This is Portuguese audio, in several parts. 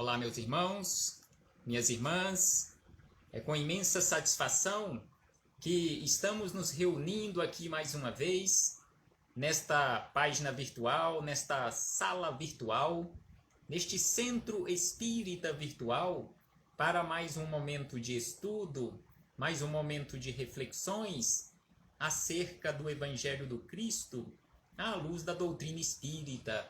Olá, meus irmãos, minhas irmãs. É com imensa satisfação que estamos nos reunindo aqui mais uma vez, nesta página virtual, nesta sala virtual, neste centro espírita virtual, para mais um momento de estudo, mais um momento de reflexões acerca do Evangelho do Cristo, à luz da doutrina espírita.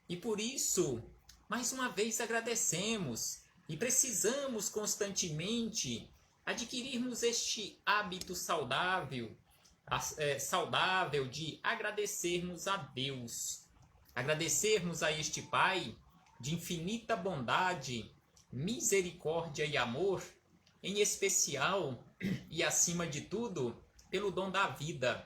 E por isso, mais uma vez agradecemos e precisamos constantemente adquirirmos este hábito saudável de agradecermos a Deus, agradecermos a este Pai de infinita bondade, misericórdia e amor, em especial e acima de tudo, pelo dom da vida.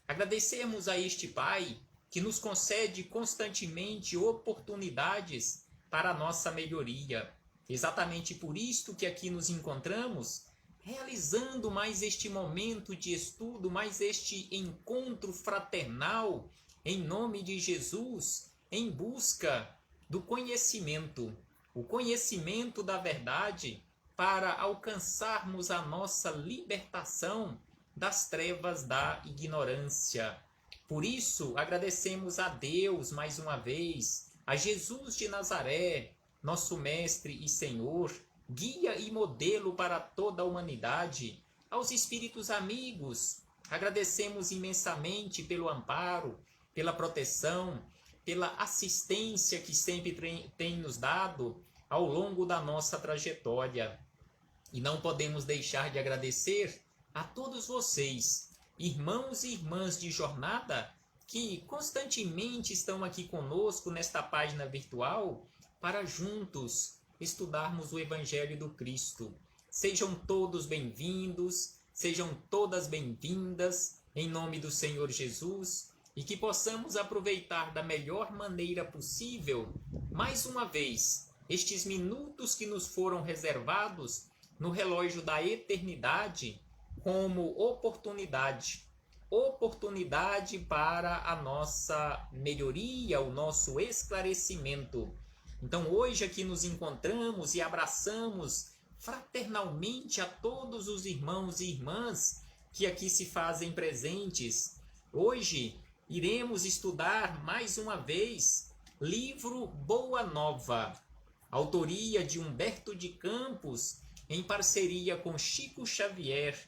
Agradecermos a este Pai que nos concede constantemente oportunidades para a nossa melhoria. Exatamente por isto que aqui nos encontramos, realizando mais este momento de estudo, mais este encontro fraternal, em nome de Jesus, em busca do conhecimento, o conhecimento da verdade, para alcançarmos a nossa libertação das trevas da ignorância. Por isso, agradecemos a Deus mais uma vez, a Jesus de Nazaré, nosso Mestre e Senhor, guia e modelo para toda a humanidade, aos espíritos amigos. Agradecemos imensamente pelo amparo, pela proteção, pela assistência que sempre tem nos dado ao longo da nossa trajetória. E não podemos deixar de agradecer a todos vocês, irmãos e irmãs de jornada, que constantemente estão aqui conosco nesta página virtual para juntos estudarmos o Evangelho do Cristo. Sejam todos bem-vindos, sejam todas bem-vindas, em nome do Senhor Jesus, e que possamos aproveitar da melhor maneira possível, mais uma vez, estes minutos que nos foram reservados no relógio da eternidade, como oportunidade para a nossa melhoria, o nosso esclarecimento. Então hoje aqui nos encontramos e abraçamos fraternalmente a todos os irmãos e irmãs que aqui se fazem presentes. Hoje iremos estudar mais uma vez livro Boa Nova, autoria de Humberto de Campos, em parceria com Chico Xavier.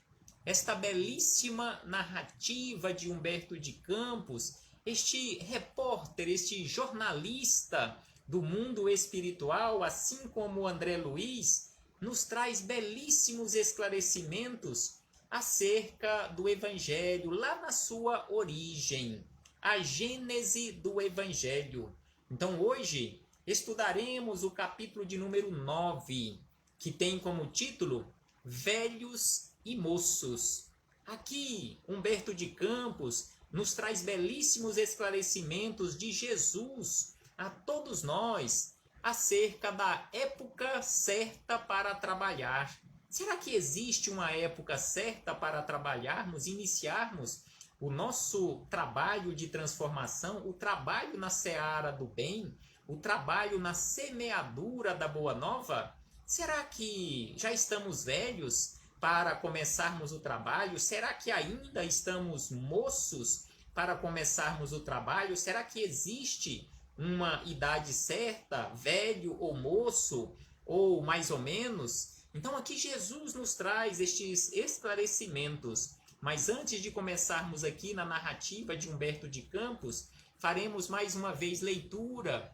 Esta belíssima narrativa de Humberto de Campos, este repórter, este jornalista do mundo espiritual, assim como André Luiz, nos traz belíssimos esclarecimentos acerca do Evangelho, lá na sua origem, a gênese do Evangelho. Então hoje estudaremos o capítulo de número 9, que tem como título Velhos e Moços. Aqui, Humberto de Campos nos traz belíssimos esclarecimentos de Jesus a todos nós acerca da época certa para trabalhar. Será que existe uma época certa para trabalharmos, iniciarmos o nosso trabalho de transformação, o trabalho na seara do bem, o trabalho na semeadura da Boa Nova? Será que já estamos velhos para começarmos o trabalho? Será que ainda estamos moços para começarmos o trabalho? Será que existe uma idade certa, velho ou moço, ou mais ou menos? Então aqui Jesus nos traz estes esclarecimentos. Mas antes de começarmos aqui na narrativa de Humberto de Campos, faremos mais uma vez leitura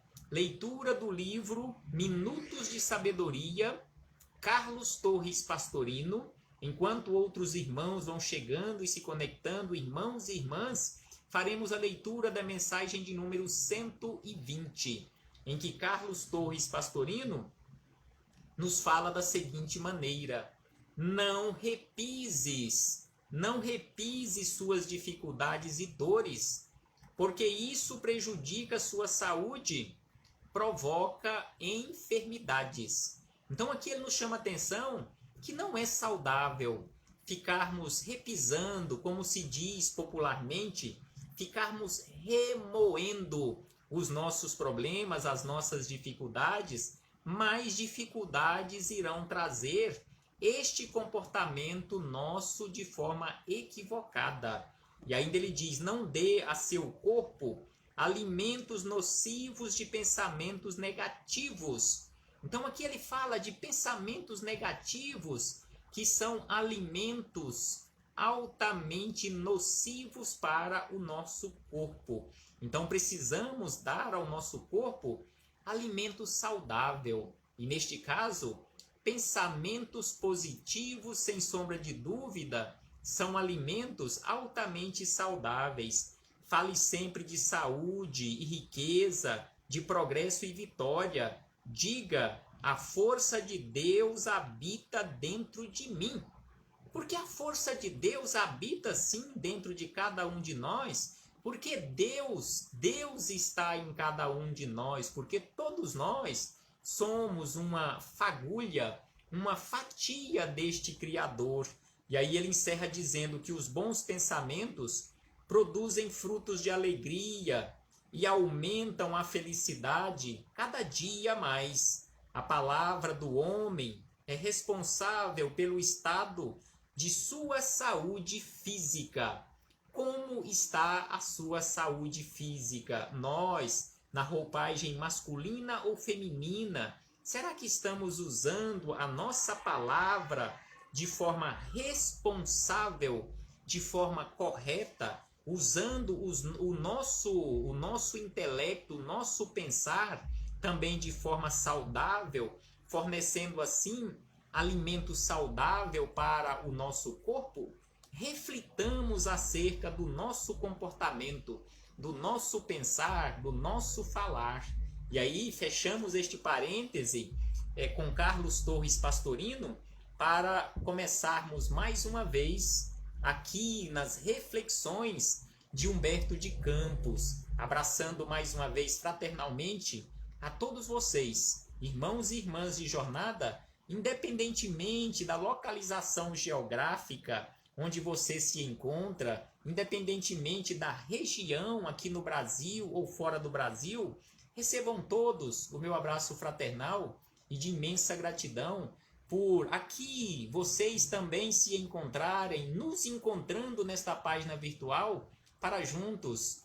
do livro Minutos de Sabedoria, Carlos Torres Pastorino. Enquanto outros irmãos vão chegando e se conectando, irmãos e irmãs, faremos a leitura da mensagem de número 120, em que Carlos Torres Pastorino nos fala da seguinte maneira: não repises suas dificuldades e dores, porque isso prejudica sua saúde, provoca enfermidades. Então aqui ele nos chama a atenção que não é saudável ficarmos repisando, como se diz popularmente, ficarmos remoendo os nossos problemas, as nossas dificuldades, mais dificuldades irão trazer este comportamento nosso de forma equivocada. E ainda ele diz: não dê a seu corpo alimentos nocivos de pensamentos negativos. Então aqui ele fala de pensamentos negativos que são alimentos altamente nocivos para o nosso corpo. Então precisamos dar ao nosso corpo alimento saudável. E neste caso, pensamentos positivos, sem sombra de dúvida, são alimentos altamente saudáveis. Fale sempre de saúde e riqueza, de progresso e vitória. Diga: a força de Deus habita dentro de mim. Porque a força de Deus habita sim dentro de cada um de nós, porque Deus está em cada um de nós, porque todos nós somos uma fagulha, uma fatia deste Criador. E aí ele encerra dizendo que os bons pensamentos produzem frutos de alegria e aumentam a felicidade cada dia mais. A palavra do homem é responsável pelo estado de sua saúde física. Como está a sua saúde física? Nós, na roupagem masculina ou feminina, será que estamos usando a nossa palavra de forma responsável, de forma correta, usando o nosso intelecto, o nosso pensar também de forma saudável, fornecendo assim alimento saudável para o nosso corpo? Reflitamos acerca do nosso comportamento, do nosso pensar, do nosso falar. E aí fechamos este parêntese com Carlos Torres Pastorino para começarmos mais uma vez aqui nas reflexões de Humberto de Campos, abraçando mais uma vez fraternalmente a todos vocês, irmãos e irmãs de jornada, independentemente da localização geográfica onde você se encontra, independentemente da região aqui no Brasil ou fora do Brasil, recebam todos o meu abraço fraternal e de imensa gratidão por aqui vocês também se encontrarem, nos encontrando nesta página virtual, para juntos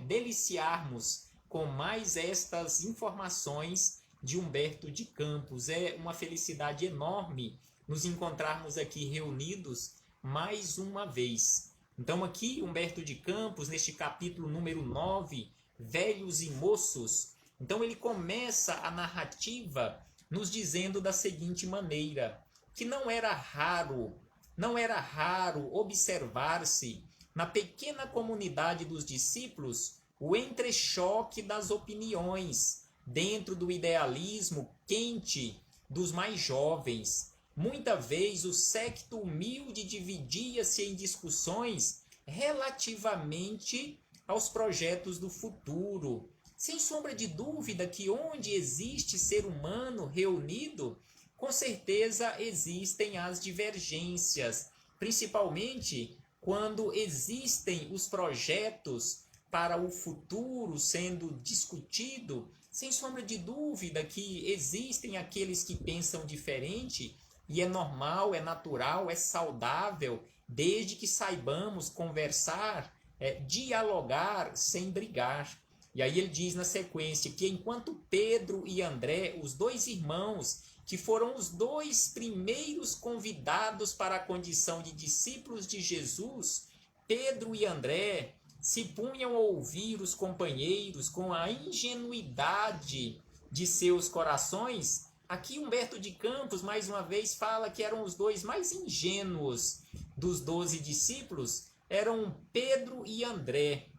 deliciarmos com mais estas informações de Humberto de Campos. É uma felicidade enorme nos encontrarmos aqui reunidos mais uma vez. Então aqui Humberto de Campos, neste capítulo número 9, Velhos e Moços, então ele começa a narrativa nos dizendo da seguinte maneira, que não era raro observar-se na pequena comunidade dos discípulos o entrechoque das opiniões dentro do idealismo quente dos mais jovens. Muita vez o séquito humilde dividia-se em discussões relativamente aos projetos do futuro. Sem sombra de dúvida que onde existe ser humano reunido, com certeza existem as divergências, principalmente quando existem os projetos para o futuro sendo discutido. Sem sombra de dúvida que existem aqueles que pensam diferente, e é normal, é natural, é saudável, desde que saibamos conversar, dialogar sem brigar. E aí ele diz na sequência que enquanto Pedro e André, os dois irmãos, que foram os dois primeiros convidados para a condição de discípulos de Jesus, Pedro e André se punham a ouvir os companheiros com a ingenuidade de seus corações. Aqui Humberto de Campos, mais uma vez, fala que eram os dois mais ingênuos dos 12 discípulos, eram Pedro e André.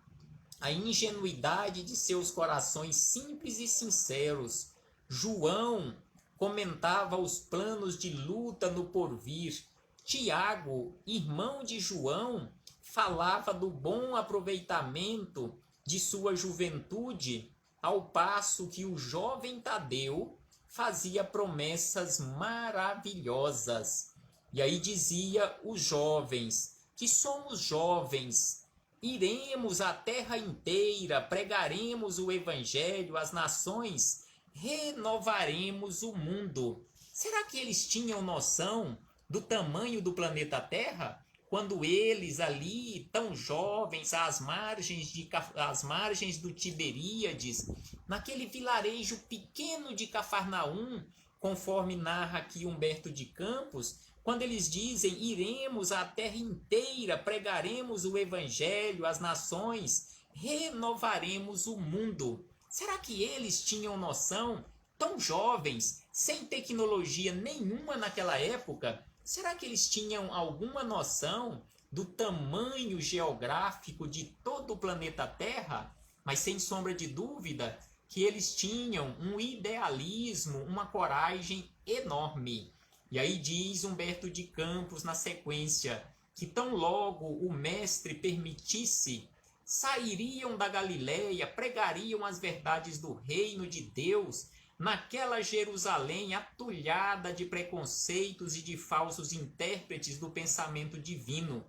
A ingenuidade de seus corações simples e sinceros. João comentava os planos de luta no porvir. Tiago, irmão de João, falava do bom aproveitamento de sua juventude, ao passo que o jovem Tadeu fazia promessas maravilhosas. E aí dizia os jovens, que somos jovens, iremos à terra inteira, pregaremos o evangelho às nações renovaremos o mundo. Será que eles tinham noção do tamanho do planeta Terra? Quando eles ali, tão jovens, às margens do Tiberíades, naquele vilarejo pequeno de Cafarnaum, conforme narra aqui Humberto de Campos, quando eles dizem, iremos à terra inteira, pregaremos o evangelho às nações, renovaremos o mundo. Será que eles tinham noção, tão jovens, sem tecnologia nenhuma naquela época? Será que eles tinham alguma noção do tamanho geográfico de todo o planeta Terra? Mas sem sombra de dúvida que eles tinham um idealismo, uma coragem enorme. E aí diz Humberto de Campos na sequência que tão logo o mestre permitisse, sairiam da Galileia, pregariam as verdades do reino de Deus naquela Jerusalém atulhada de preconceitos e de falsos intérpretes do pensamento divino.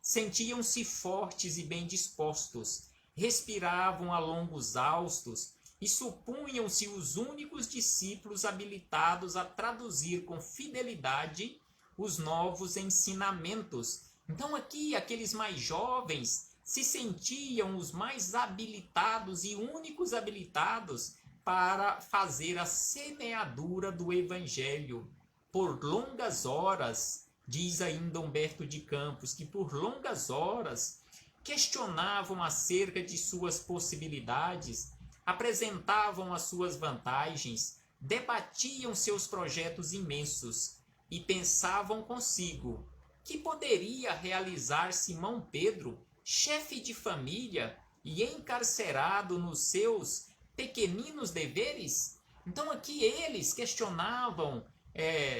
Sentiam-se fortes e bem dispostos, respiravam a longos haustos e supunham-se os únicos discípulos habilitados a traduzir com fidelidade os novos ensinamentos. Então aqui aqueles mais jovens se sentiam os mais habilitados e únicos habilitados para fazer a semeadura do evangelho. Por longas horas, diz ainda Humberto de Campos, que por longas horas questionavam acerca de suas possibilidades, apresentavam as suas vantagens, debatiam seus projetos imensos e pensavam consigo que poderia realizar Simão Pedro, chefe de família e encarcerado nos seus pequeninos deveres? Então aqui eles questionavam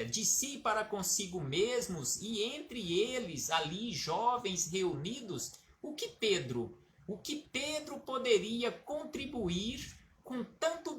de si para consigo mesmos e entre eles ali jovens reunidos, o que Pedro poderia contribuir com tantos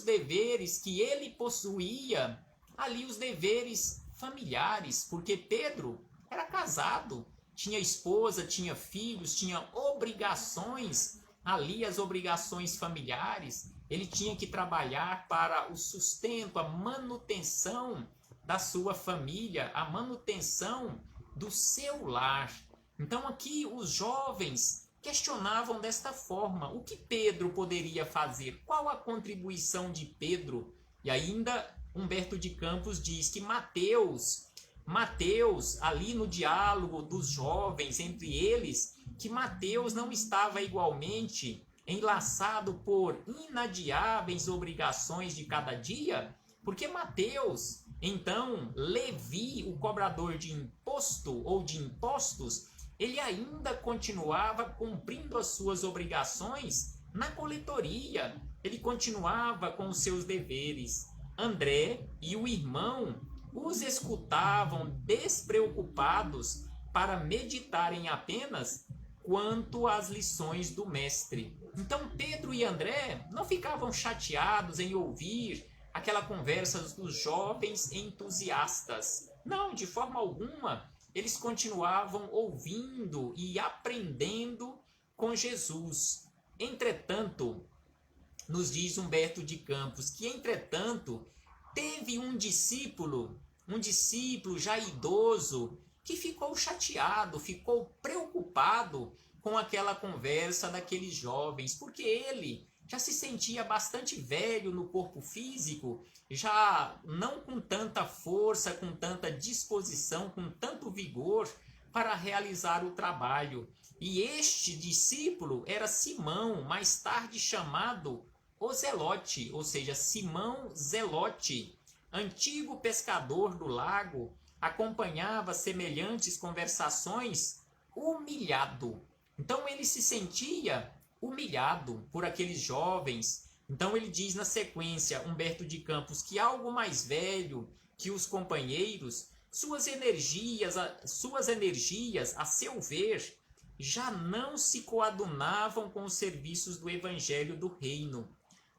deveres que ele possuía ali, os deveres familiares, porque Pedro era casado, tinha esposa, tinha filhos, tinha obrigações ali, as obrigações familiares. Ele tinha que trabalhar para o sustento, a manutenção da sua família, a manutenção do seu lar. Então aqui os jovens questionavam desta forma, o que Pedro poderia fazer? Qual a contribuição de Pedro? E ainda Humberto de Campos diz que Mateus, ali no diálogo dos jovens entre eles, que Mateus não estava igualmente enlaçado por inadiáveis obrigações de cada dia, porque Mateus, então, Levi, o cobrador de imposto ou de impostos, ele ainda continuava cumprindo as suas obrigações na coletoria, ele continuava com os seus deveres. André e o irmão os escutavam despreocupados para meditarem apenas quanto às lições do mestre. Então Pedro e André não ficavam chateados em ouvir aquela conversa dos jovens entusiastas. Não, de forma alguma. Eles continuavam ouvindo e aprendendo com Jesus. Entretanto, nos diz Humberto de Campos, que entretanto teve um discípulo já idoso, que ficou chateado, ficou preocupado com aquela conversa daqueles jovens, porque ele já se sentia bastante velho no corpo físico, já não com tanta força, com tanta disposição, com tanto vigor para realizar o trabalho. E este discípulo era Simão, mais tarde chamado o Zelote, ou seja, Simão Zelote, antigo pescador do lago, acompanhava semelhantes conversações humilhado. Então ele se sentia humilhado por aqueles jovens. Então ele diz na sequência, Humberto de Campos, que algo mais velho que os companheiros, suas energias, a seu ver, já não se coadunavam com os serviços do evangelho do reino.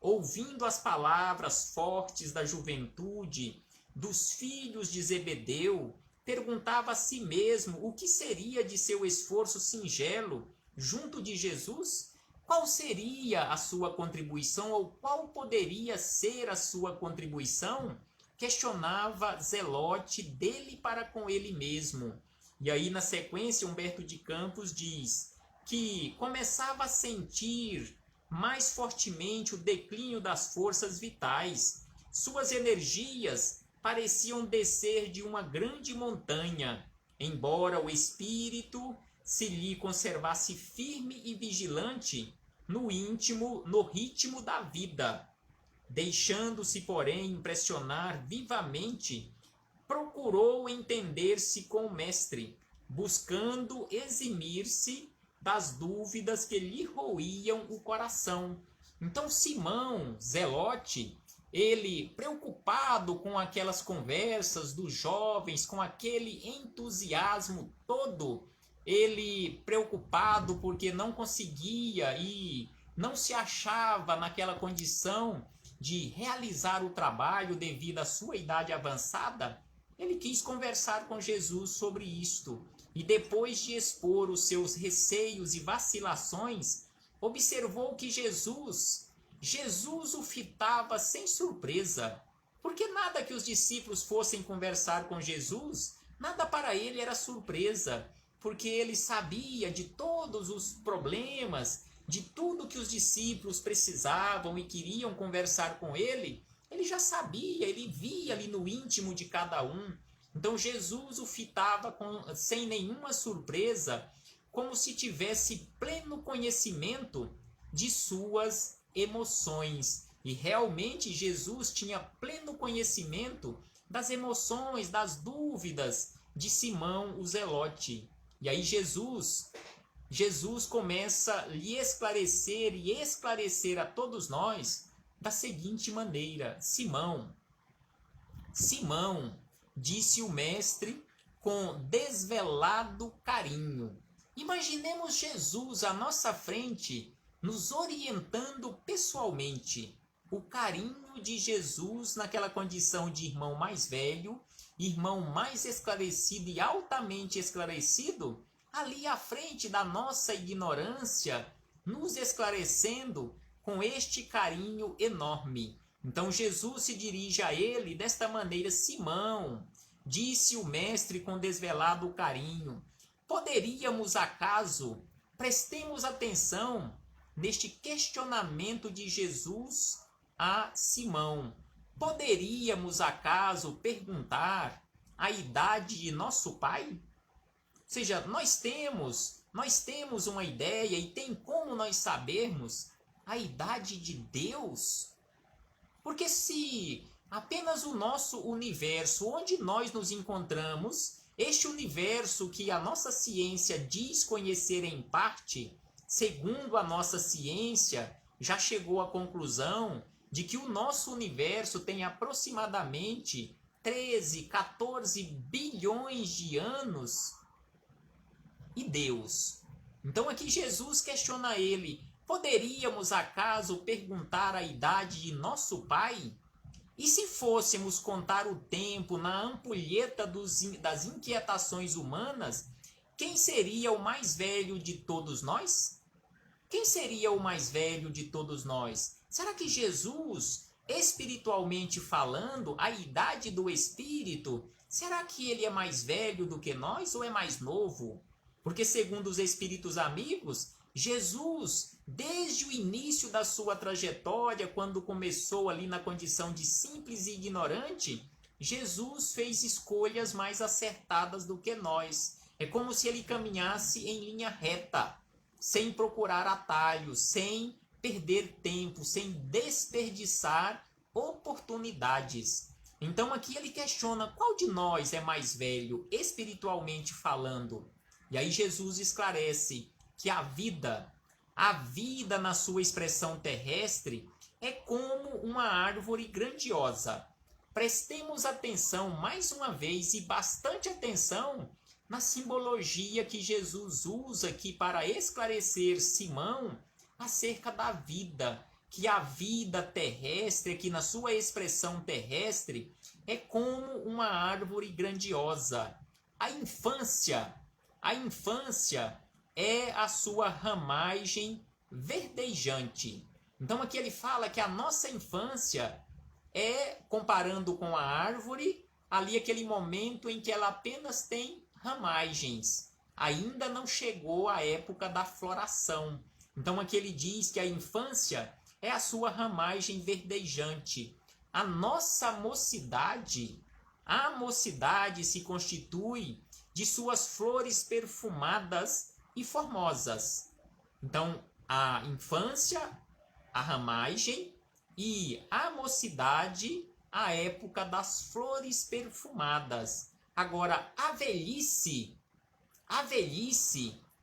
Ouvindo as palavras fortes da juventude, dos filhos de Zebedeu, perguntava a si mesmo o que seria de seu esforço singelo junto de Jesus. Qual seria a sua contribuição ou qual poderia ser a sua contribuição? Questionava Zelote dele para com ele mesmo. E aí, na sequência, Humberto de Campos diz que começava a sentir mais fortemente o declínio das forças vitais. Suas energias pareciam descer de uma grande montanha, embora o espírito se lhe conservasse firme e vigilante no íntimo, no ritmo da vida. Deixando-se, porém, impressionar vivamente, procurou entender-se com o mestre, buscando eximir-se das dúvidas que lhe roíam o coração. Então Simão, Zelote, ele preocupado com aquelas conversas dos jovens, com aquele entusiasmo todo, ele preocupado porque não conseguia e não se achava naquela condição de realizar o trabalho devido à sua idade avançada, ele quis conversar com Jesus sobre isto. E depois de expor os seus receios e vacilações, observou que Jesus o fitava sem surpresa, porque nada que os discípulos fossem conversar com Jesus, nada para ele era surpresa, porque ele sabia de todos os problemas, de tudo que os discípulos precisavam e queriam conversar com ele, ele já sabia, ele via ali no íntimo de cada um. Então Jesus o fitava sem nenhuma surpresa, como se tivesse pleno conhecimento de suas emoções. E realmente Jesus tinha pleno conhecimento das emoções, das dúvidas de Simão o Zelote. E aí Jesus começa a lhe esclarecer e esclarecer a todos nós da seguinte maneira: Simão, disse o mestre com desvelado carinho. Imaginemos Jesus à nossa frente, nos orientando pessoalmente. O carinho de Jesus naquela condição de irmão mais velho, irmão mais esclarecido e altamente esclarecido, ali à frente da nossa ignorância, nos esclarecendo com este carinho enorme. Então Jesus se dirige a ele desta maneira: Simão, disse o mestre com desvelado carinho, poderíamos acaso, prestemos atenção neste questionamento de Jesus a Simão, poderíamos acaso perguntar a idade de nosso pai? Ou seja, nós temos uma ideia e tem como nós sabermos a idade de Deus? Porque se apenas o nosso universo, onde nós nos encontramos, este universo que a nossa ciência diz conhecer em parte, segundo a nossa ciência, já chegou à conclusão de que o nosso universo tem aproximadamente 13, 14 bilhões de anos. E Deus? Então aqui Jesus questiona ele: poderíamos acaso perguntar a idade de nosso Pai? E se fôssemos contar o tempo na ampulheta das inquietações humanas, quem seria o mais velho de todos nós? Quem seria o mais velho de todos nós? Será que Jesus, espiritualmente falando, a idade do Espírito, será que ele é mais velho do que nós ou é mais novo? Porque segundo os Espíritos amigos, Jesus, desde o início da sua trajetória, quando começou ali na condição de simples e ignorante, Jesus fez escolhas mais acertadas do que nós. É como se ele caminhasse em linha reta, sem procurar atalhos, sem perder tempo, sem desperdiçar oportunidades. Então aqui ele questiona: qual de nós é mais velho, espiritualmente falando? E aí Jesus esclarece que a vida na sua expressão terrestre é como uma árvore grandiosa. Prestemos atenção mais uma vez e bastante atenção na simbologia que Jesus usa aqui para esclarecer Simão acerca da vida, que a vida terrestre, aqui na sua expressão terrestre, é como uma árvore grandiosa. A infância é a sua ramagem verdejante. Então aqui ele fala que a nossa infância é, comparando com a árvore, ali aquele momento em que ela apenas tem ramagens. Ainda não chegou a época da floração. Então aqui ele diz que a infância é a sua ramagem verdejante. A nossa mocidade, a mocidade se constitui de suas flores perfumadas e formosas. Então, a infância, a ramagem, e a mocidade, a época das flores perfumadas. Agora, a velhice,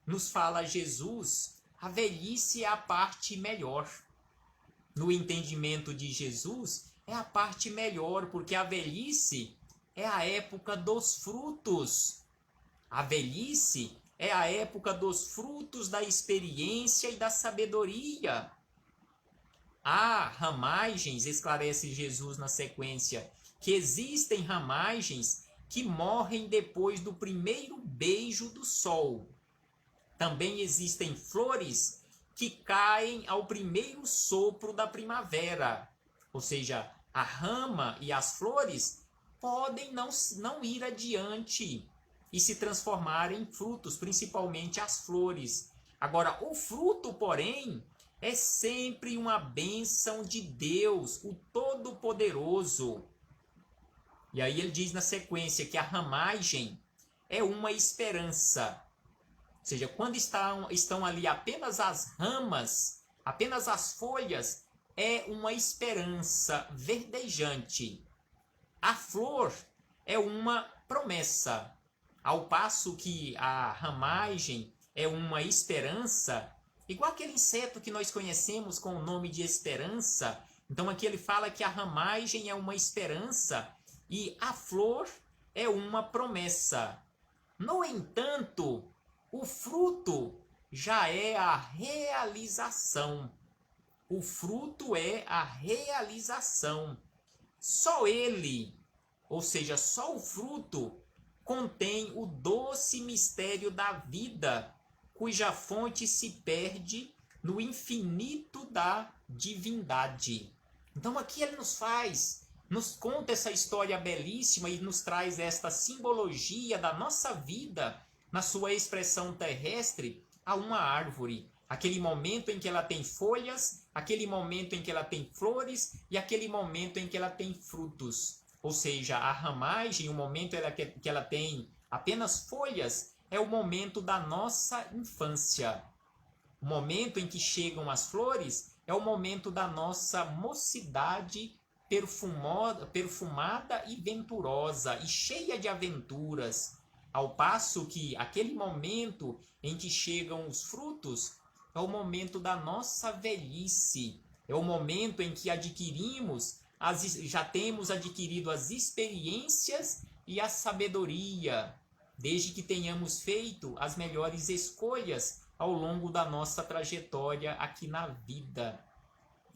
nos fala Jesus, a velhice é a parte melhor. No entendimento de Jesus, é a parte melhor, porque a velhice é a época dos frutos. A velhice é a época dos frutos da experiência e da sabedoria. Há ramagens, esclarece Jesus na sequência, que existem ramagens que morrem depois do primeiro beijo do sol. Também existem flores que caem ao primeiro sopro da primavera. Ou seja, a rama e as flores podem não ir adiante e se transformarem em frutos, principalmente as flores. Agora, o fruto, porém, é sempre uma bênção de Deus, o Todo-Poderoso. E aí ele diz na sequência que a ramagem é uma esperança. Ou seja, quando estão ali apenas as ramas, apenas as folhas, é uma esperança verdejante. A flor é uma promessa. Ao passo que a ramagem é uma esperança, igual aquele inseto que nós conhecemos com o nome de esperança. Então aqui ele fala que a ramagem é uma esperança e a flor é uma promessa. No entanto, o fruto já é a realização. O fruto é a realização. Só ele, ou seja, só o fruto, contém o doce mistério da vida, cuja fonte se perde no infinito da divindade. Então aqui ele nos conta essa história belíssima e nos traz esta simbologia da nossa vida na sua expressão terrestre a uma árvore. Aquele momento em que ela tem folhas, aquele momento em que ela tem flores e aquele momento em que ela tem frutos. Ou seja, a ramagem, o momento que ela tem apenas folhas, é o momento da nossa infância. O momento em que chegam as flores é o momento da nossa mocidade perfumada e venturosa e cheia de aventuras. Ao passo que aquele momento em que chegam os frutos é o momento da nossa velhice. É o momento em que já temos adquirido as experiências e a sabedoria, desde que tenhamos feito as melhores escolhas ao longo da nossa trajetória aqui na vida.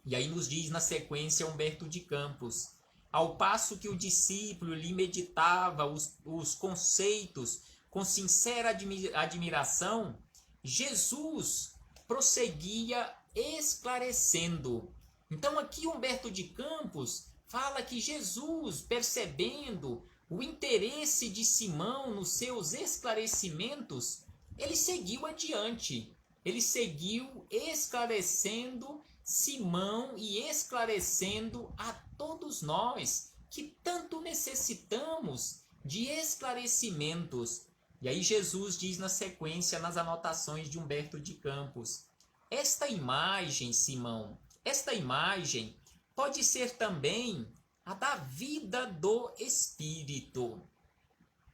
E aí nos diz na sequência Humberto de Campos: ao passo que o discípulo lhe meditava os conceitos com sincera admiração, Jesus prosseguia esclarecendo. Então aqui Humberto de Campos fala que Jesus, percebendo o interesse de Simão nos seus esclarecimentos, ele seguiu adiante. Ele seguiu esclarecendo Simão e esclarecendo a todos nós que tanto necessitamos de esclarecimentos. E aí Jesus diz na sequência, nas anotações de Humberto de Campos: esta imagem, Simão, esta imagem pode ser também a da vida do Espírito.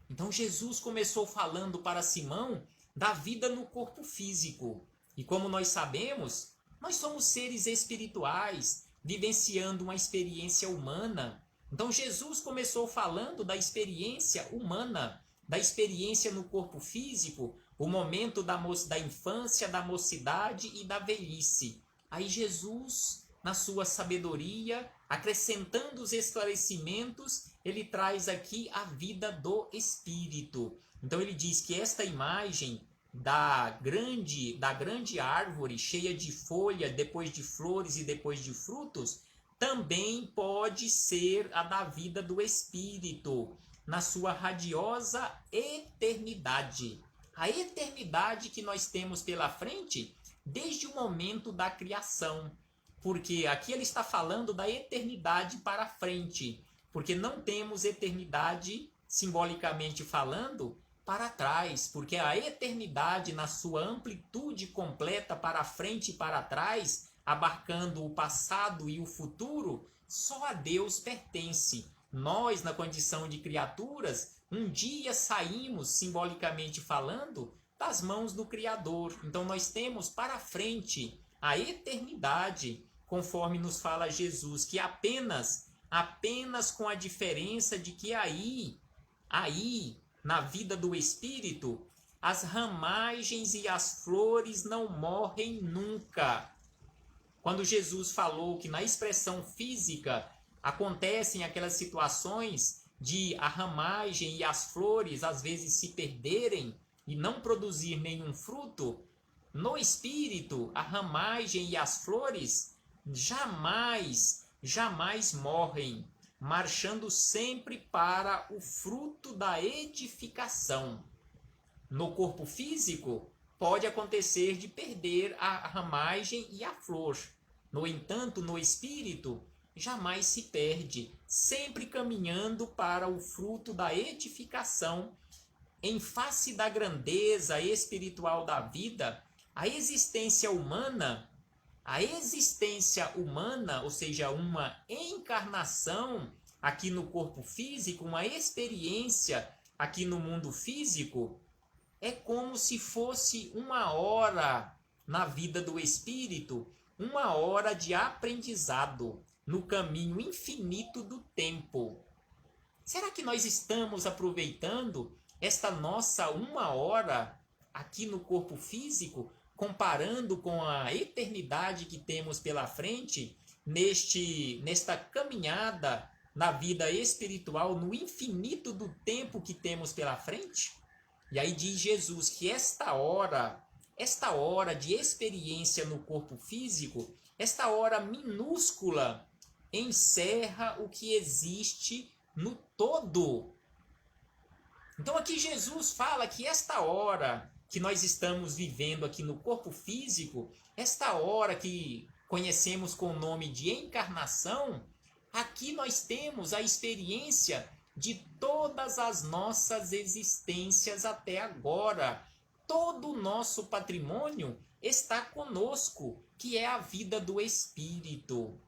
Então Jesus começou falando para Simão da vida no corpo físico. E como nós sabemos, nós somos seres espirituais, vivenciando uma experiência humana. Então Jesus começou falando da experiência humana, da experiência no corpo físico, o momento da infância, da mocidade e da velhice. Aí Jesus, na sua sabedoria, acrescentando os esclarecimentos, ele traz aqui a vida do Espírito. Então ele diz que esta imagem da grande árvore cheia de folha, depois de flores e depois de frutos, também pode ser a da vida do Espírito, na sua radiosa eternidade. A eternidade que nós temos pela frente desde o momento da criação. Porque aqui ele está falando da eternidade para frente, porque não temos eternidade, simbolicamente falando, para trás, porque a eternidade na sua amplitude completa para frente e para trás, abarcando o passado e o futuro, só a Deus pertence. Nós, na condição de criaturas, um dia saímos, simbolicamente falando, das mãos do Criador. Então nós temos para frente a eternidade, conforme nos fala Jesus, que apenas com a diferença de que aí, na vida do Espírito, as ramagens e as flores não morrem nunca. Quando Jesus falou que na expressão física acontecem aquelas situações de a ramagem e as flores às vezes se perderem e não produzir nenhum fruto, no Espírito a ramagem e as flores jamais morrem, marchando sempre para o fruto da edificação. No corpo físico, pode acontecer de perder a ramagem e a flor. No entanto, no espírito, jamais se perde, sempre caminhando para o fruto da edificação. Em face da grandeza espiritual da vida, a existência humana, ou seja, uma encarnação aqui no corpo físico, uma experiência aqui no mundo físico, é como se fosse uma hora na vida do espírito, uma hora de aprendizado no caminho infinito do tempo. Será que nós estamos aproveitando esta nossa uma hora aqui no corpo físico, comparando com a eternidade que temos pela frente, nesta caminhada na vida espiritual, no infinito do tempo que temos pela frente? E aí diz Jesus que esta hora de experiência no corpo físico, esta hora minúscula, encerra o que existe no todo. Então aqui Jesus fala que esta hora que nós estamos vivendo aqui no corpo físico, esta hora que conhecemos com o nome de encarnação, aqui nós temos a experiência de todas as nossas existências até agora. Todo o nosso patrimônio está conosco, que é a vida do Espírito.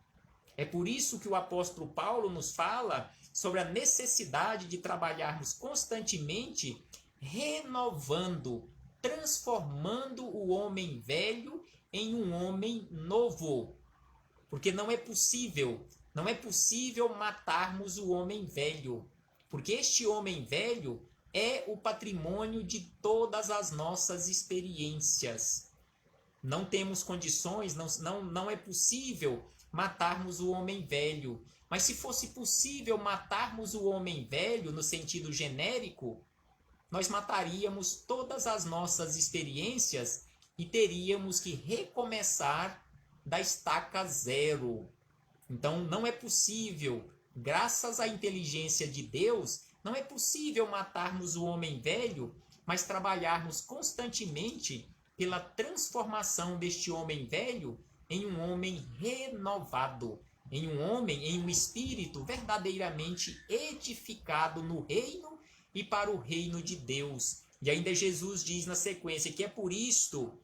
É por isso que o apóstolo Paulo nos fala sobre a necessidade de trabalharmos constantemente, renovando, transformando o homem velho em um homem novo. Porque não é possível matarmos o homem velho. Porque este homem velho é o patrimônio de todas as nossas experiências. Não temos condições, não é possível matarmos o homem velho. Mas se fosse possível matarmos o homem velho no sentido genérico, nós mataríamos todas as nossas experiências e teríamos que recomeçar da estaca zero. Então não é possível, graças à inteligência de Deus, não é possível matarmos o homem velho, mas trabalharmos constantemente pela transformação deste homem velho em um homem renovado, em um espírito verdadeiramente edificado no reino e para o reino de Deus. E ainda Jesus diz na sequência que é por isto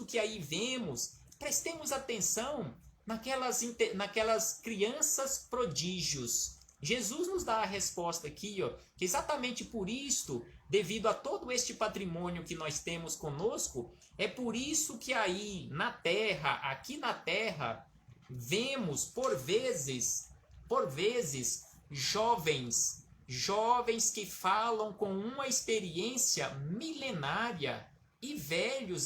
que aí vemos, prestemos atenção naquelas crianças prodígios. Jesus nos dá a resposta aqui, que exatamente por isto, devido a todo este patrimônio que nós temos conosco, é por isso que aí aqui na terra, vemos por vezes jovens que falam com uma experiência milenária e velhos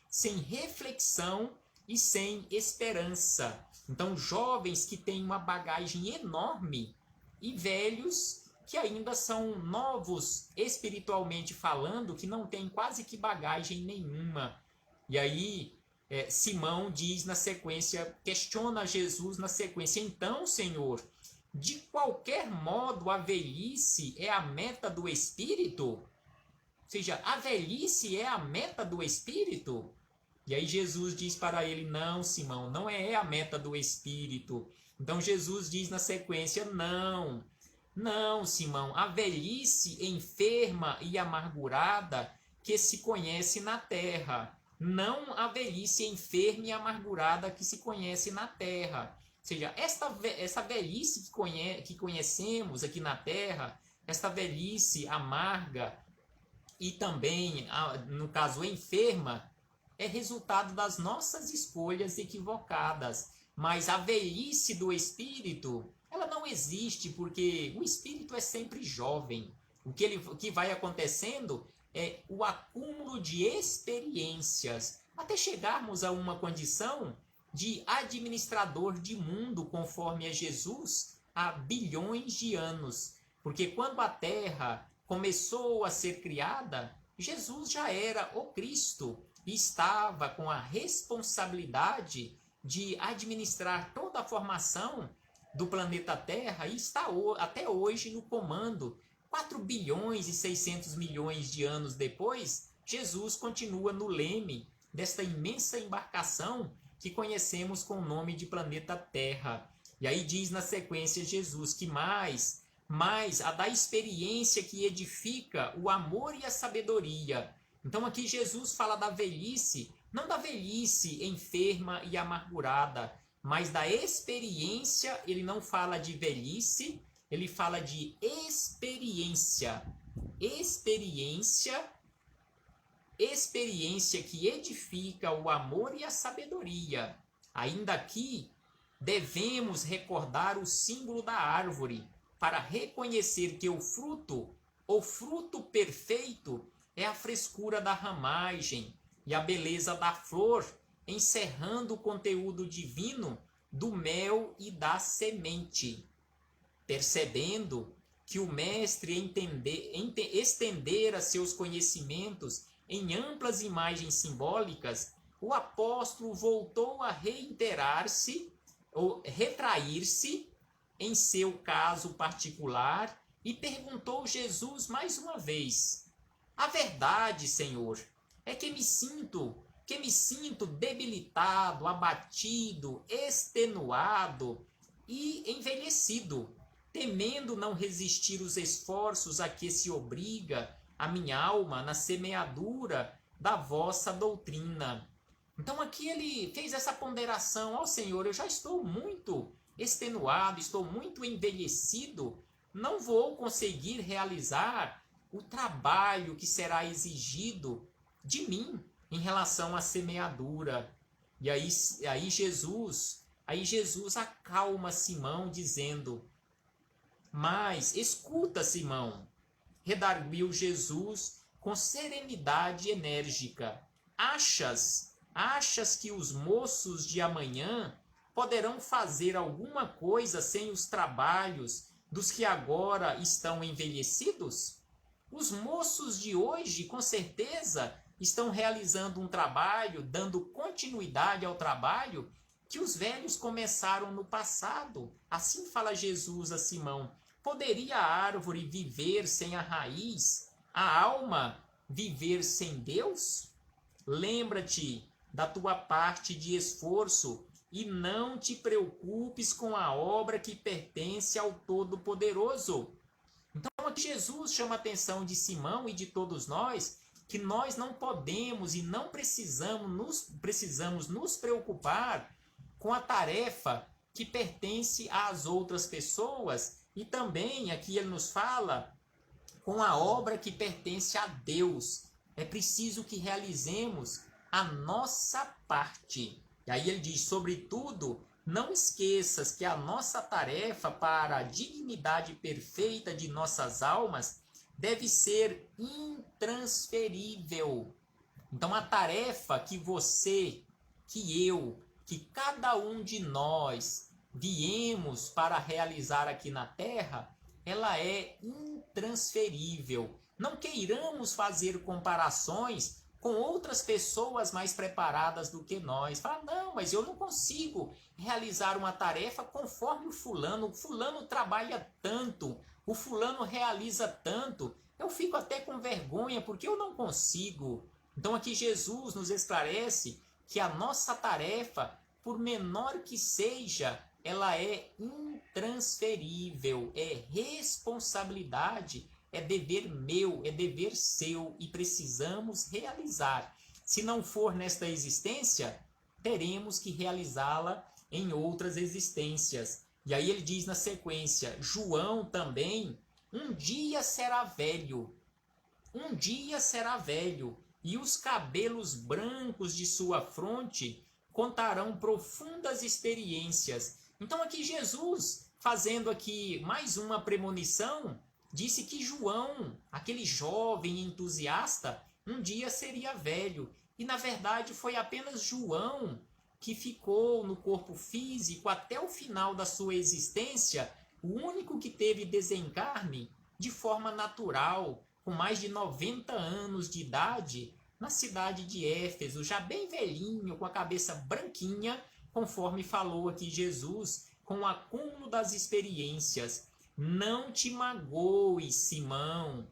sem reflexão e sem esperança. Então, jovens que têm uma bagagem enorme e velhos que ainda são novos espiritualmente falando, que não têm quase que bagagem nenhuma. E aí Simão diz na sequência, questiona Jesus na sequência: então, Senhor, de qualquer modo a velhice é a meta do espírito? Ou seja, a velhice é a meta do espírito? E aí Jesus diz para ele: não, Simão, não é a meta do espírito. Então Jesus diz na sequência: não, não, Simão, a velhice enferma e amargurada que se conhece na terra, não a velhice enferma e amargurada que se conhece na terra. Ou seja, essa velhice que conhecemos aqui na terra, esta velhice amarga e também, no caso, enferma, é resultado das nossas escolhas equivocadas. Mas a velhice do espírito, ela não existe, porque o espírito é sempre jovem. O que vai acontecendo é o acúmulo de experiências, até chegarmos a uma condição de administrador de mundo, conforme é Jesus, há bilhões de anos. Porque quando a Terra começou a ser criada, Jesus já era o Cristo e estava com a responsabilidade de administrar toda a formação do planeta Terra e está até hoje no comando. 4 bilhões e 600 milhões de anos depois, Jesus continua no leme desta imensa embarcação que conhecemos com o nome de planeta Terra. E aí diz na sequência Jesus que mais a da experiência que edifica o amor e a sabedoria. Então aqui Jesus fala da velhice, não da velhice enferma e amargurada, mas da experiência. Ele não fala de velhice, ele fala de experiência. Experiência que edifica o amor e a sabedoria. Ainda aqui, devemos recordar o símbolo da árvore para reconhecer que o fruto perfeito, é a frescura da ramagem e a beleza da flor, encerrando o conteúdo divino do mel e da semente. Percebendo que o mestre estendera seus conhecimentos em amplas imagens simbólicas, o apóstolo voltou a reiterar-se, ou retrair-se, em seu caso particular, e perguntou Jesus mais uma vez: a verdade, Senhor, é que me sinto debilitado, abatido, extenuado e envelhecido, temendo não resistir os esforços a que se obriga a minha alma na semeadura da vossa doutrina. Então aqui ele fez essa ponderação: ó Senhor, eu já estou muito extenuado, estou muito envelhecido, não vou conseguir realizar o trabalho que será exigido de mim em relação à semeadura. E aí Jesus acalma Simão, dizendo: mas escuta, Simão, redarguiu Jesus com serenidade enérgica, achas que os moços de amanhã poderão fazer alguma coisa sem os trabalhos dos que agora estão envelhecidos? Os moços de hoje, com certeza, estão realizando um trabalho, dando continuidade ao trabalho que os velhos começaram no passado. Assim fala Jesus a Simão: poderia a árvore viver sem a raiz, a alma viver sem Deus? Lembra-te da tua parte de esforço e não te preocupes com a obra que pertence ao Todo-Poderoso. Então aqui Jesus chama a atenção de Simão e de todos nós, que nós não podemos e não precisamos nos preocupar com a tarefa que pertence às outras pessoas, e também aqui ele nos fala com a obra que pertence a Deus. É preciso que realizemos a nossa parte. E aí ele diz: sobretudo, não esqueças que a nossa tarefa para a dignidade perfeita de nossas almas deve ser intransferível. Então a tarefa que você, que eu, que cada um de nós viemos para realizar aqui na Terra ela é intransferível. Não queiramos fazer comparações com outras pessoas mais preparadas do que nós. Fala, não, mas eu não consigo realizar uma tarefa conforme o fulano. O fulano trabalha tanto, o fulano realiza tanto. Eu fico até com vergonha porque eu não consigo. Então aqui Jesus nos esclarece que a nossa tarefa, por menor que seja, ela é intransferível, é responsabilidade, é dever meu, é dever seu e precisamos realizar. Se não for nesta existência, teremos que realizá-la em outras existências. E aí ele diz na sequência, João também, um dia será velho, e os cabelos brancos de sua fronte contarão profundas experiências. Então aqui Jesus, fazendo aqui mais uma premonição, disse que João, aquele jovem entusiasta, um dia seria velho. E na verdade foi apenas João que ficou no corpo físico até o final da sua existência, o único que teve desencarne de forma natural, com mais de 90 anos de idade, na cidade de Éfeso, já bem velhinho, com a cabeça branquinha, conforme falou aqui Jesus, com o acúmulo das experiências. Não te magoes, Simão,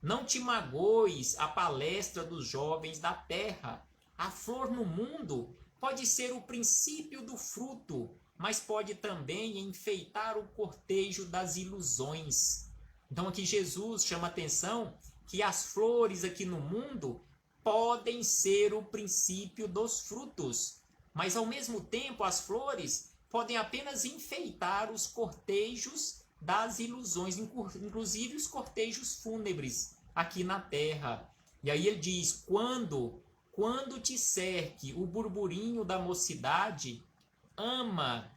não te magoes a palestra dos jovens da terra. A flor no mundo pode ser o princípio do fruto, mas pode também enfeitar o cortejo das ilusões. Então aqui Jesus chama a atenção que as flores aqui no mundo podem ser o princípio dos frutos, mas ao mesmo tempo as flores podem apenas enfeitar os cortejos das ilusões, inclusive os cortejos fúnebres aqui na terra. E aí ele diz, quando te cerque o burburinho da mocidade, ama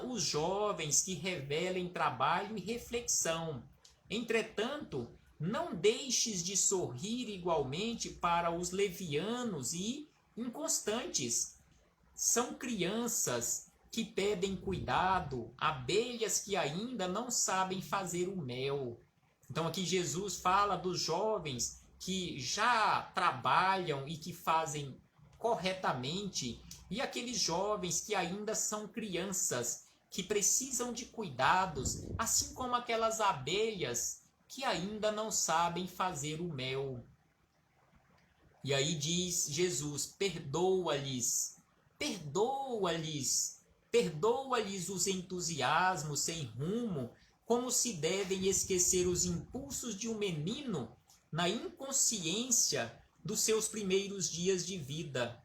os jovens que revelem trabalho e reflexão. Entretanto, não deixes de sorrir igualmente para os levianos e inconstantes. São crianças que pedem cuidado, abelhas que ainda não sabem fazer o mel. Então aqui Jesus fala dos jovens que já trabalham e que fazem corretamente, e aqueles jovens que ainda são crianças, que precisam de cuidados, assim como aquelas abelhas que ainda não sabem fazer o mel. E aí diz Jesus, perdoa-lhes os entusiasmos sem rumo, como se devem esquecer os impulsos de um menino na inconsciência dos seus primeiros dias de vida.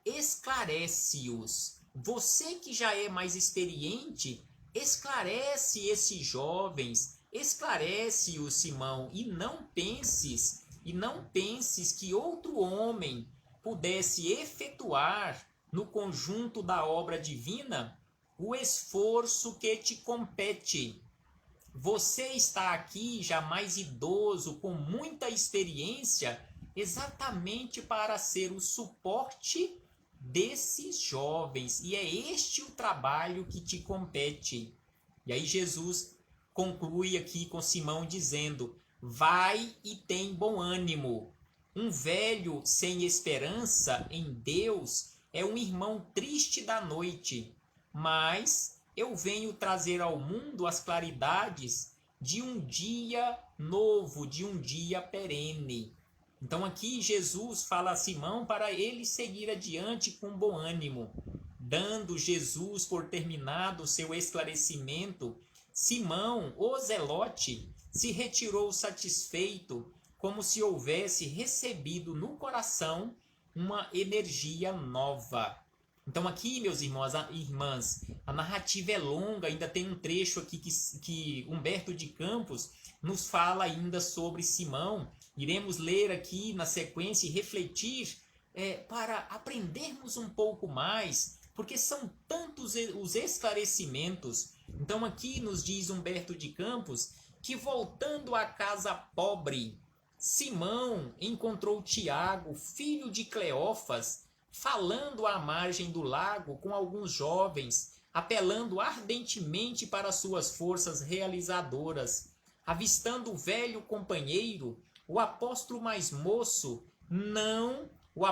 Esclarece-os. Você que já é mais experiente, esclarece esses jovens, esclarece-os, Simão, e não penses que outro homem pudesse efetuar no conjunto da obra divina o esforço que te compete. Você está aqui já mais idoso, com muita experiência, exatamente para ser o suporte desses jovens. E é este o trabalho que te compete. E aí Jesus conclui aqui com Simão dizendo, vai e tem bom ânimo. Um velho sem esperança em Deus é um irmão triste da noite, mas eu venho trazer ao mundo as claridades de um dia novo, de um dia perene. Então aqui Jesus fala a Simão para ele seguir adiante com bom ânimo. Dando Jesus por terminado seu esclarecimento, Simão, o zelote, se retirou satisfeito, como se houvesse recebido no coração uma energia nova. Então aqui, meus irmãos e irmãs, a narrativa é longa, ainda tem um trecho aqui que Humberto de Campos nos fala ainda sobre Simão. Iremos ler aqui na sequência e refletir para aprendermos um pouco mais, porque são tantos os esclarecimentos. Então aqui nos diz Humberto de Campos que voltando à casa pobre, Simão encontrou Tiago, filho de Cleófas, falando à margem do lago com alguns jovens, apelando ardentemente para suas forças realizadoras. Avistando o velho companheiro, o apóstolo mais moço não o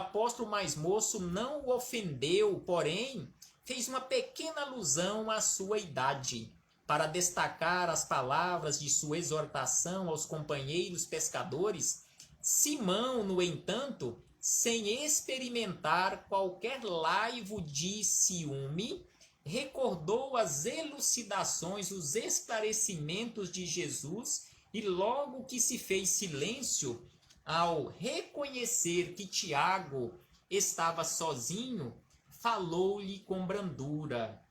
ofendeu, porém fez uma pequena alusão à sua idade, para destacar as palavras de sua exortação aos companheiros pescadores. Simão, no entanto, sem experimentar qualquer laivo de ciúme, recordou as elucidações, os esclarecimentos de Jesus, e logo que se fez silêncio, ao reconhecer que Tiago estava sozinho, falou-lhe com brandura.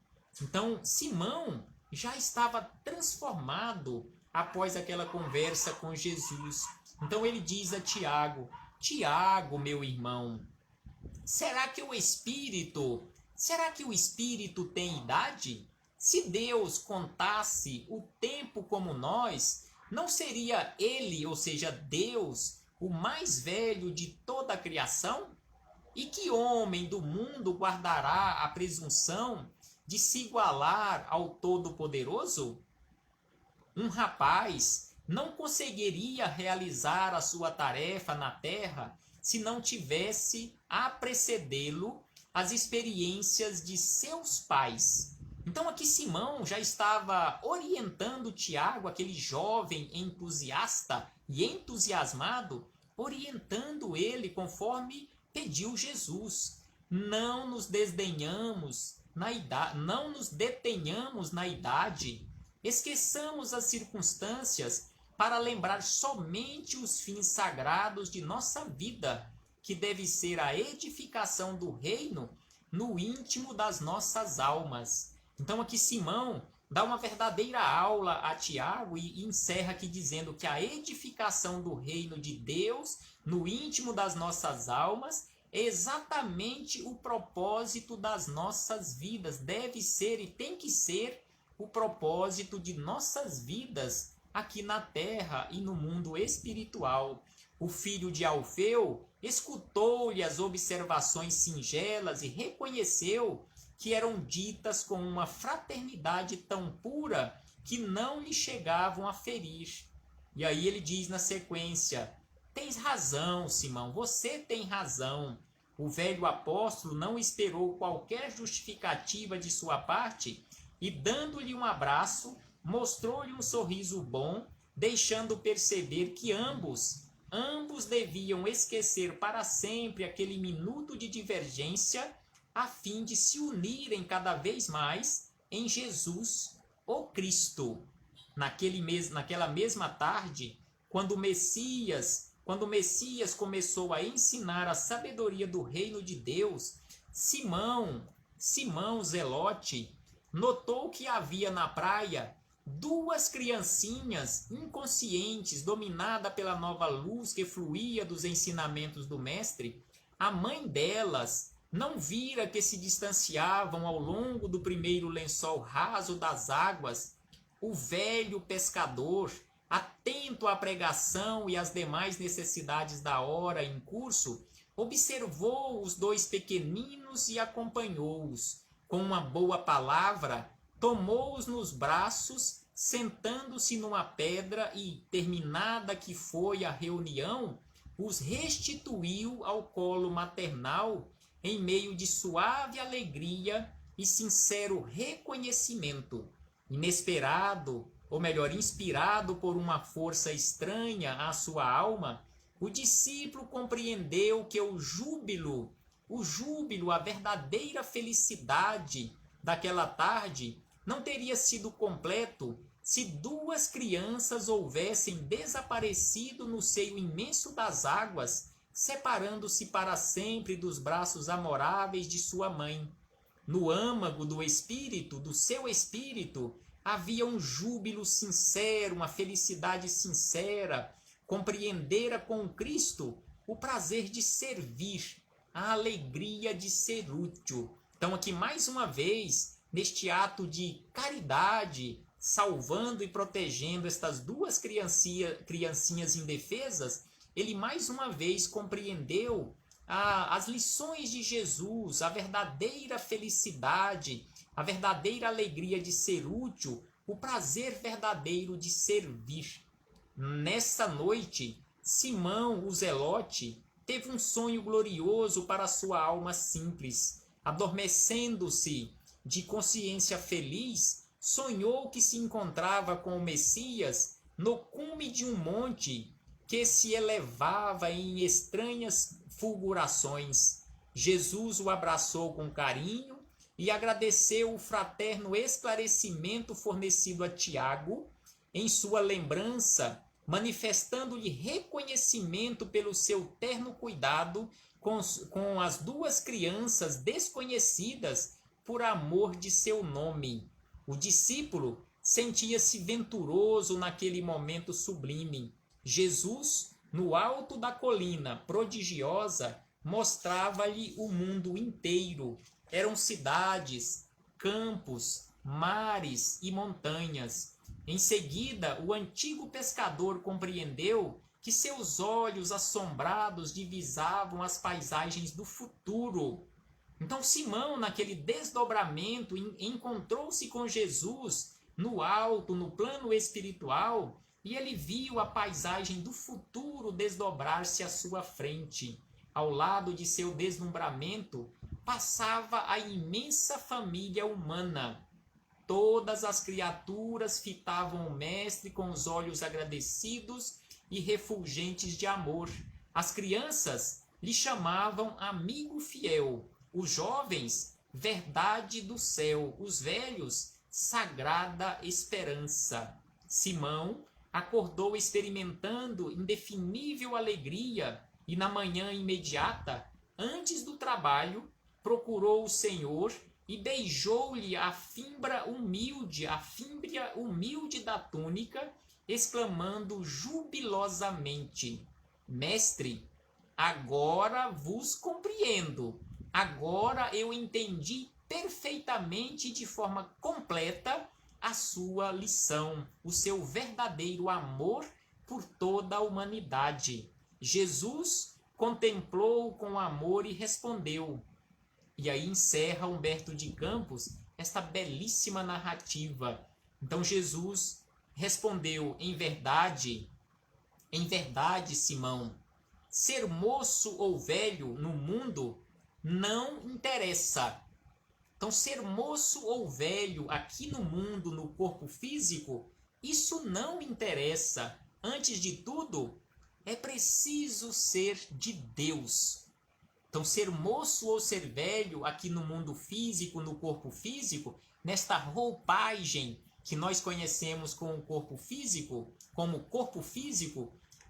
Então, Simão já estava transformado após aquela conversa com Jesus. Então ele diz a Tiago: Tiago, meu irmão, será que o Espírito tem idade? Se Deus contasse o tempo como nós, não seria ele, ou seja, Deus, o mais velho de toda a criação? E que homem do mundo guardará a presunção de se igualar ao Todo-Poderoso? Um rapaz não conseguiria realizar a sua tarefa na terra se não tivesse a precedê-lo as experiências de seus pais. Então aqui Simão já estava orientando Tiago, aquele jovem entusiasta e entusiasmado, orientando ele conforme pediu Jesus. Não nos detenhamos na idade, esqueçamos as circunstâncias para lembrar somente os fins sagrados de nossa vida, que deve ser a edificação do reino no íntimo das nossas almas. Então aqui Simão dá uma verdadeira aula a Tiago e encerra aqui dizendo que a edificação do reino de Deus no íntimo das nossas almas é exatamente o propósito das nossas vidas. Deve ser e tem que ser o propósito de nossas vidas aqui na terra e no mundo espiritual. O filho de Alfeu escutou-lhe as observações singelas e reconheceu que eram ditas com uma fraternidade tão pura que não lhe chegavam a ferir. E aí ele diz na sequência: tens razão, Simão, você tem razão. O velho apóstolo não esperou qualquer justificativa de sua parte e, dando-lhe um abraço, mostrou-lhe um sorriso bom, deixando perceber que ambos deviam esquecer para sempre aquele minuto de divergência, a fim de se unirem cada vez mais em Jesus, o Cristo. Naquela mesma tarde, quando o Messias começou a ensinar a sabedoria do reino de Deus, Simão Zelote notou que havia na praia duas criancinhas inconscientes, dominadas pela nova luz que fluía dos ensinamentos do mestre. A mãe delas não vira que se distanciavam ao longo do primeiro lençol raso das águas. O velho pescador, atento à pregação e às demais necessidades da hora em curso, observou os dois pequeninos e acompanhou-os. Com uma boa palavra, tomou-os nos braços, sentando-se numa pedra e, terminada que foi a reunião, os restituiu ao colo maternal em meio de suave alegria e sincero reconhecimento. Inesperado, ou melhor, inspirado por uma força estranha à sua alma, o discípulo compreendeu que o júbilo, a verdadeira felicidade daquela tarde não teria sido completo se duas crianças houvessem desaparecido no seio imenso das águas, separando-se para sempre dos braços amoráveis de sua mãe. No âmago do seu espírito, havia um júbilo sincero, uma felicidade sincera. Compreendera com Cristo o prazer de servir, a alegria de ser útil. Então aqui mais uma vez, neste ato de caridade, salvando e protegendo estas duas criancinhas indefesas, ele mais uma vez compreendeu as lições de Jesus, a verdadeira felicidade a verdadeira alegria de ser útil, o prazer verdadeiro de servir. Nessa noite, Simão, o Zelote, teve um sonho glorioso para sua alma simples. Adormecendo-se de consciência feliz, sonhou que se encontrava com o Messias no cume de um monte que se elevava em estranhas fulgurações. Jesus o abraçou com carinho e agradeceu o fraterno esclarecimento fornecido a Tiago em sua lembrança, manifestando-lhe reconhecimento pelo seu terno cuidado com as duas crianças desconhecidas por amor de seu nome. O discípulo sentia-se venturoso naquele momento sublime. Jesus, no alto da colina prodigiosa, mostrava-lhe o mundo inteiro. Eram cidades, campos, mares e montanhas. Em seguida, o antigo pescador compreendeu que seus olhos assombrados divisavam as paisagens do futuro. Então Simão, naquele desdobramento, encontrou-se com Jesus no alto, no plano espiritual, e ele viu a paisagem do futuro desdobrar-se à sua frente. Ao lado de seu deslumbramento, passava a imensa família humana. Todas as criaturas fitavam o mestre com os olhos agradecidos e refulgentes de amor. As crianças lhe chamavam amigo fiel, os jovens, verdade do céu, os velhos, sagrada esperança. Simão acordou experimentando indefinível alegria e na manhã imediata, antes do trabalho, procurou o Senhor e beijou-lhe a fímbria humilde da túnica, exclamando jubilosamente: Mestre, agora vos compreendo. Agora eu entendi perfeitamente e de forma completa a sua lição, o seu verdadeiro amor por toda a humanidade. Jesus contemplou com amor e respondeu. E aí encerra Humberto de Campos esta belíssima narrativa. Então Jesus respondeu: em verdade, Simão, ser moço ou velho no mundo não interessa. Então, ser moço ou velho aqui no mundo, no corpo físico, isso não interessa. Antes de tudo, é preciso ser de Deus. Então, ser moço ou ser velho aqui no mundo físico, no corpo físico, nesta roupagem que nós conhecemos como corpo físico,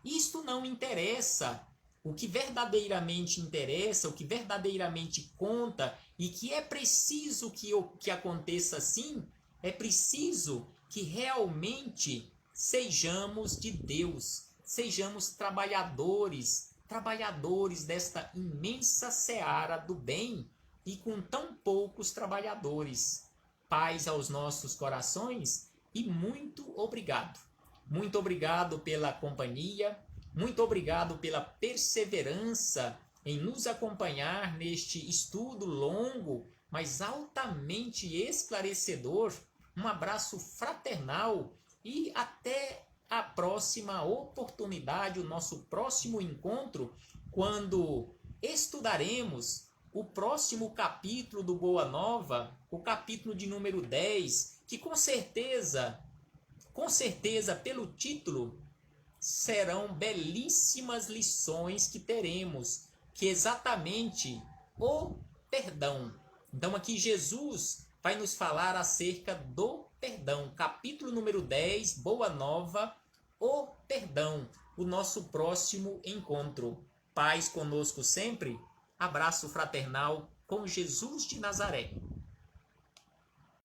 isto não interessa. O que verdadeiramente interessa, o que verdadeiramente conta e que é preciso que aconteça assim, é preciso que realmente sejamos de Deus, sejamos trabalhadores desta imensa seara do bem e com tão poucos trabalhadores. Paz aos nossos corações e muito obrigado. Muito obrigado pela companhia. Muito obrigado pela perseverança em nos acompanhar neste estudo longo, mas altamente esclarecedor. Um abraço fraternal e até a próxima oportunidade, o nosso próximo encontro, quando estudaremos o próximo capítulo do Boa Nova, o capítulo de número 10, que com certeza, pelo título, serão belíssimas lições que teremos, que exatamente o perdão. Então aqui Jesus vai nos falar acerca do perdão. Capítulo número 10, Boa Nova, o perdão. O nosso próximo encontro. Paz conosco sempre. Abraço fraternal com Jesus de Nazaré.